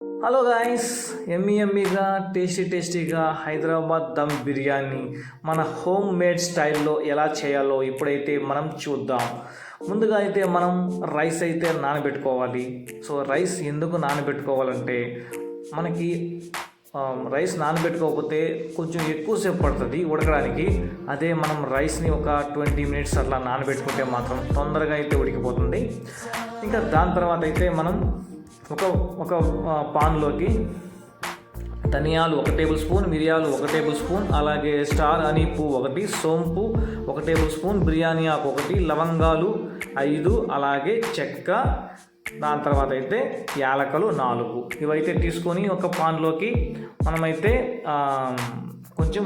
Hello guys, ఎమ్మీగా టేస్టీగా హైదరాబాద్ దమ్ బిర్యానీ మన హోమ్ మేడ్ స్టైల్లో ఎలా చేయాలో ఇప్పుడైతే మనం చూద్దాం. ముందుగా అయితే మనం రైస్ అయితే నానబెట్టుకోవాలి. సో రైస్ ఎందుకు నానబెట్టుకోవాలంటే మనకి రైస్ నానబెట్టుకోకపోతే కొంచెం ఎక్కువసేపు పడుతుంది ఉడకడానికి. అదే మనం రైస్ని ఒక 20 మినిట్స్ అట్లా నానబెట్టుకుంటే మాత్రం తొందరగా అయితే ఉడికిపోతుంది. ఇంకా దాని తర్వాత అయితే మనం ఒక పాన్లోకి ధనియాలు 1 టేబుల్ స్పూన్, మిరియాలు 1 టేబుల్ స్పూన్, అలాగే స్టార్ అని పువ్వు 1, సోంపు 1 టేబుల్ స్పూన్, బిర్యానీ ఆకు 1, లవంగాలు 5, అలాగే చెక్క, దాని తర్వాత అయితే యాలకలు 4 ఇవైతే తీసుకొని ఒక పాన్లోకి మనమైతే కొంచెం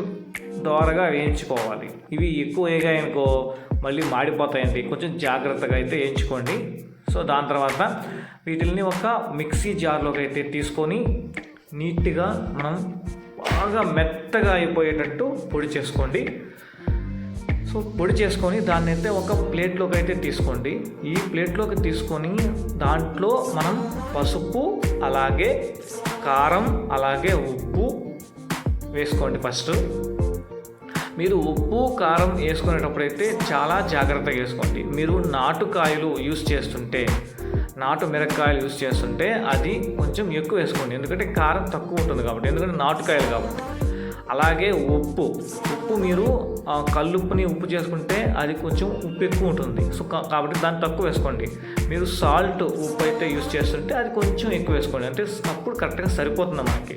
దోరగా వేయించుకోవాలి. ఇవి ఎక్కువ వేగాయనుకో మళ్ళీ మాడిపోతాయండి, కొంచెం జాగ్రత్తగా అయితే వేయించుకోండి. సో దాని తర్వాత వీటిల్ని ఒక మిక్సీ జార్లోకి అయితే తీసుకొని నీట్గా మనం బాగా మెత్తగా అయిపోయేటట్టు పొడి చేసుకోండి. సో పొడి చేసుకొని దాన్ని అయితే ఒక ప్లేట్లోకి అయితే తీసుకోండి. ఈ ప్లేట్లోకి తీసుకొని దాంట్లో మనం పసుపు, అలాగే కారం, అలాగే ఉప్పు వేసుకోండి. ఫస్ట్ మీరు ఉప్పు కారం వేసుకునేటప్పుడైతే చాలా జాగ్రత్తగా వేసుకోండి. మీరు నాటుకాయలు యూస్ చేస్తుంటే, నాటు మిరపకాయలు యూస్ చేస్తుంటే అది కొంచెం ఎక్కువ వేసుకోండి, ఎందుకంటే కారం తక్కువ ఉంటుంది కాబట్టి, ఎందుకంటే నాటుకాయలు కాబట్టి. అలాగే ఉప్పు మీరు కల్లుప్పుని ఉప్పు చేసుకుంటే అది కొంచెం ఉప్పు ఎక్కువ ఉంటుంది. సో కాబట్టి దాన్ని తక్కువ వేసుకోండి. మీరు సాల్ట్ ఉప్పు అయితే యూస్ చేస్తుంటే అది కొంచెం ఎక్కువ వేసుకోండి, అంటే అప్పుడు కరెక్ట్గా సరిపోతుంది మనకి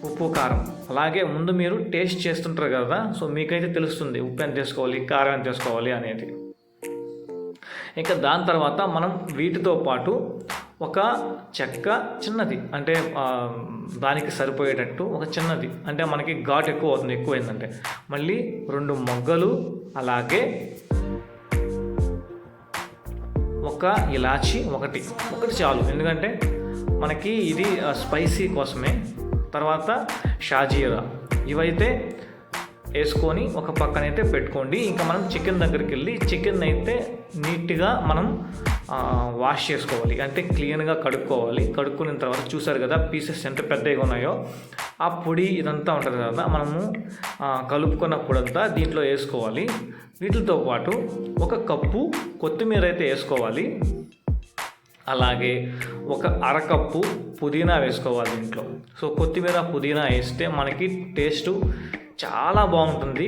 ఉప్పు కారం. అలాగే ముందు మీరు టేస్ట్ చేస్తుంటారు కదా, సో మీకైతే తెలుస్తుంది ఉప్పు ఎంత వేసుకోవాలి, కారం ఎంత వేసుకోవాలి అనేది. ఇంకా దాని తర్వాత మనం వీటితో పాటు ఒక చెక్క చిన్నది, అంటే దానికి సరిపోయేటట్టు ఒక చిన్నది, అంటే మనకి ఘాటు ఎక్కువ అవుతుంది, ఎక్కువైందంటే మళ్ళీ 2 మొగ్గలు, అలాగే ఒక ఇలాచి ఒకటి చాలు, ఎందుకంటే మనకి ఇది స్పైసీ కోసమే. తర్వాత షాజీరా ఇవైతే వేసుకొని ఒక పక్కనైతే పెట్టుకోండి. ఇంకా మనం చికెన్ దగ్గరికి వెళ్ళి చికెన్ అయితే నీట్గా మనం వాష్ చేసుకోవాలి, అంటే క్లీన్గా కడుక్కోవాలి. కడుక్కున్న తర్వాత చూసారు కదా పీసెస్ ఎంత పెద్దగా ఉన్నాయో, ఆ పొడి ఇదంతా ఉంటుంది కదా, మనము కలుపుకున్న పొడంతా దీంట్లో వేసుకోవాలి. వీటితో పాటు 1 కప్పు కొత్తిమీర అయితే వేసుకోవాలి. అలాగే 1 అరకప్పు పుదీనా వేసుకోవాలి దీంట్లో. సో కొత్తిమీర పుదీనా వేస్తే మనకి టేస్ట్ చాలా బాగుంటుంది.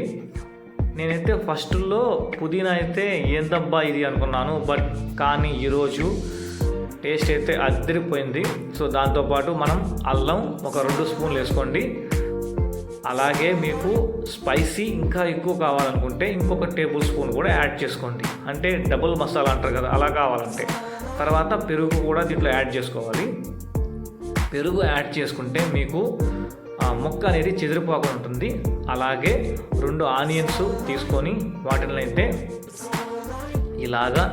నేనైతే ఫస్ట్లో పుదీనా అయితే ఏందబ్బా ఇది అనుకున్నాను, కానీ ఈరోజు టేస్ట్ అయితే అదిరిపోయింది. సో దాంతోపాటు మనం అల్లం ఒక 2 స్పూన్లు వేసుకోండి. అలాగే మీకు స్పైసీ ఇంకా ఎక్కువ కావాలనుకుంటే ఇంకొక టేబుల్ స్పూన్ కూడా యాడ్ చేసుకోండి, అంటే డబుల్ మసాలా అంటారు కదా, అలా కావాలంటే. తర్వాత పెరుగు కూడా దీంట్లో యాడ్ చేసుకోవాలి. పెరుగు యాడ్ చేసుకుంటే మీకు ముక్క అనేది చెదిరిపోకుండా ఉంటుంది. అలాగే 2 ఆనియన్స్ తీసుకొని వాటిని అయితే ఇలాగా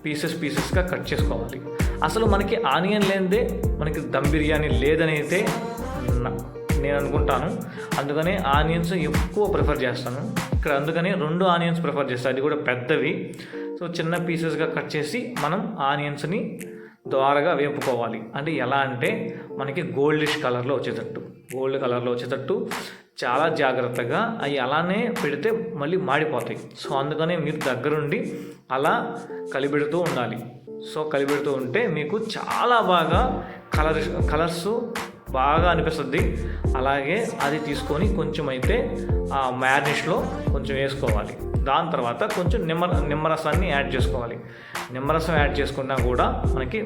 పీసెస్గా కట్ చేసుకోవాలి. అసలు మనకి ఆనియన్ లేనిదే మనకి దమ్ బిర్యానీ లేదని అయితే నేను అనుకుంటాను. అందుకనే ఆనియన్స్ ఎక్కువ ప్రిఫర్ చేస్తాను ఇక్కడ. అందుకని 2 ఆనియన్స్ ప్రిఫర్ చేస్తాను, అది కూడా పెద్దవి. సో చిన్న పీసెస్గా కట్ చేసి మనం ఆనియన్స్ని ద్వారగా వేపుకోవాలి. అంటే ఎలా అంటే మనకి గోల్డ్ కలర్లో వచ్చేటట్టు చాలా జాగ్రత్తగా. అవి అలానే పెడితే మళ్ళీ మాడిపోతాయి. సో అందుకనే మీరు దగ్గరుండి అలా కలిపెడుతూ ఉండాలి. సో కలిపెడుతూ ఉంటే మీకు చాలా బాగా కలర్స్ బాగా అనిపిస్తుంది. అలాగే అది తీసుకొని కొంచెం అయితే ఆ మ్యారినేషన్లో కొంచెం వేసుకోవాలి. దాని తర్వాత కొంచెం నిమ్మరసాన్ని యాడ్ చేసుకోవాలి. నిమ్మరసం యాడ్ చేసుకున్నా కూడా మనకి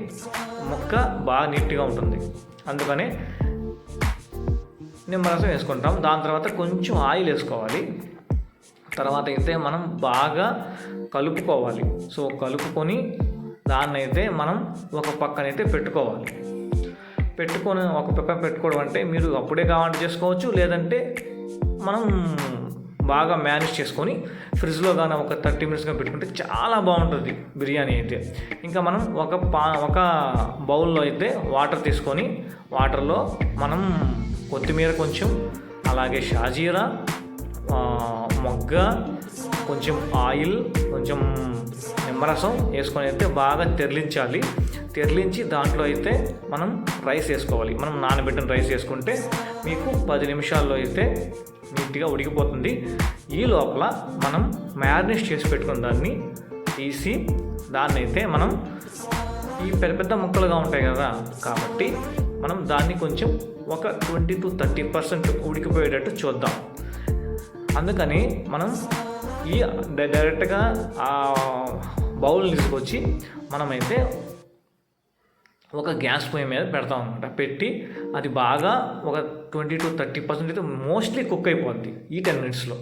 ముక్క బాగా నీట్గా ఉంటుంది, అందుకనే నిమ్మరసం వేసుకుంటాం. దాని తర్వాత కొంచెం ఆయిల్ వేసుకోవాలి. తర్వాత అయితే మనం బాగా కలుపుకోవాలి. సో కలుపుకొని దాన్ని అయితే మనం ఒక పక్కనైతే పెట్టుకోవాలి. ఒక పక్క పెట్టుకోవడం అంటే మీరు అప్పుడే కావాలంటే చేసుకోవచ్చు, లేదంటే మనం బాగా మేనేజ్ చేసుకొని ఫ్రిడ్జ్లో కానీ ఒక 30 మినిట్స్గా పెట్టుకుంటే చాలా బాగుంటుంది బిర్యానీ అయితే. ఇంకా మనం ఒక బౌల్లో అయితే వాటర్ తీసుకొని వాటర్లో మనం కొత్తిమీర కొంచెం, అలాగే షాజీరా, మొగ్గ, కొంచెం ఆయిల్, కొంచెం నిమ్మరసం వేసుకొని అయితే బాగా తెరలించాలి. తెరలించి దాంట్లో అయితే మనం రైస్ వేసుకోవాలి. మనం నానబెట్టిన రైస్ వేసుకుంటే మీకు 10 నిమిషాల్లో అయితే నీట్గా ఉడికిపోతుంది. ఈ లోపల మనం మ్యారినేట్ చేసి పెట్టుకున్న దాన్ని తీసి దాన్ని అయితే మనం ఈ పెద్ద పెద్ద ముక్కలుగా ఉంటాయి కదా, కాబట్టి మనం దాన్ని కొంచెం ఒక 20 to 30% ఉడికిపోయేటట్టు చూద్దాం. అందుకని మనం ఈ డైరెక్ట్గా ఆ బౌల్ తీసుకొచ్చి మనమైతే ఒక గ్యాస్ పొయ్యి మీద పెడతాం అనమాట. పెట్టి అది బాగా ఒక 20 to 30% అయితే మోస్ట్లీ కుక్ అయిపోద్ది ఈ 10 minutesలో.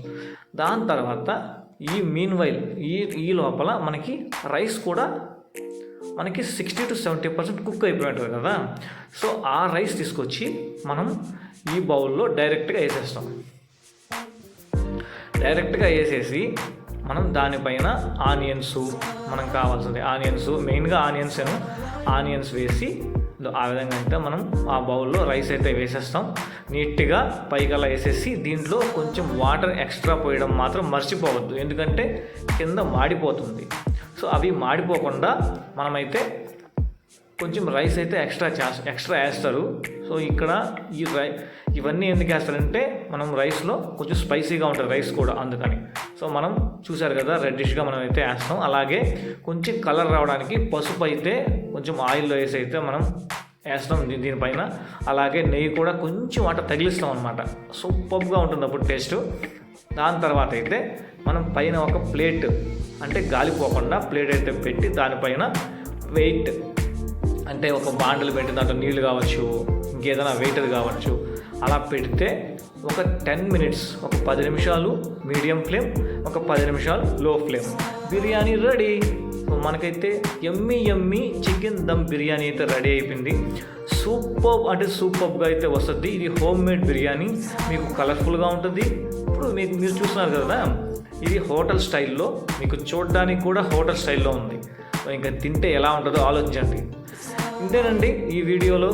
దాని తర్వాత ఈ మీన్వైల్ ఈ లోపల మనకి రైస్ కూడా మనకి 60 to 70% కుక్ అయిపోయి ఉంటుంది కదా. సో ఆ రైస్ తీసుకొచ్చి మనం ఈ బౌల్లో డైరెక్ట్గా వేసేస్తాం. డైరెక్ట్గా వేసేసి మనం దానిపైన ఆనియన్స్, మనకు కావాల్సింది ఆనియన్స్, మెయిన్గా ఆనియన్స్ వేసి ఆ విధంగా అయితే మనం ఆ బౌల్లో రైస్ అయితే వేసేస్తాం. నీట్గా పైకల్లా వేసేసి దీంట్లో కొంచెం వాటర్ ఎక్స్ట్రా పోయడం మాత్రం మర్చిపోవద్దు, ఎందుకంటే కింద మాడిపోతుంది. సో అవి మాడిపోకుండా మనమైతే కొంచెం రైస్ అయితే ఎక్స్ట్రా వేస్తారు. సో ఇక్కడ ఇవన్నీ ఎందుకు వేస్తారంటే మనం రైస్లో కొంచెం స్పైసీగా ఉంటుంది రైస్ కూడా, అందుకని. సో మనం చూసారు కదా రెడ్డిష్గా మనం అయితే వేస్తాం. అలాగే కొంచెం కలర్ రావడానికి పసుపు అయితే కొంచెం ఆయిల్లో వేసి అయితే మనం వేస్తాం దీనిపైన. అలాగే నెయ్యి కూడా కొంచెం తగిలిస్తాం అనమాట. సూపర్గా ఉంటుంది అప్పుడు టేస్ట్. దాని తర్వాత అయితే మనం పైన ఒక ప్లేట్, అంటే గాలిపోకుండా ప్లేట్ అయితే పెట్టి దానిపైన వెయిట్, అంటే ఒక బాండలు పెట్టి దాంట్లో నీళ్ళు కావచ్చు, ఇంకేదైనా వెయిటర్ కావచ్చు, అలా పెడితే ఒక 10 minutes, ఒక 10 నిమిషాలు మీడియం ఫ్లేమ్, ఒక 10 నిమిషాలు లో ఫ్లేమ్, బిర్యానీ రెడీ. మనకైతే యమ్మీ చికెన్ దమ్ బిర్యానీ అయితే రెడీ అయిపోయింది. సూపర్గా అయితే వస్తుంది. ఇది హోమ్ మేడ్ బిర్యానీ, మీకు కలర్ఫుల్గా ఉంటుంది. ఇప్పుడు మీరు చూస్తున్నారు కదా, ఇది హోటల్ స్టైల్లో, మీకు చూడడానికి కూడా హోటల్ స్టైల్లో ఉంది. ఇంకా తింటే ఎలా ఉంటుందో ఆలోచించండి. ఇంతేనండి ఈ వీడియోలో.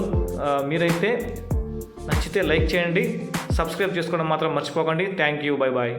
మీరైతే నచ్చితే లైక్ చేయండి, సబ్స్క్రైబ్ చేసుకోవడం మాత్రం మర్చిపోకండి. Thank you, bye bye.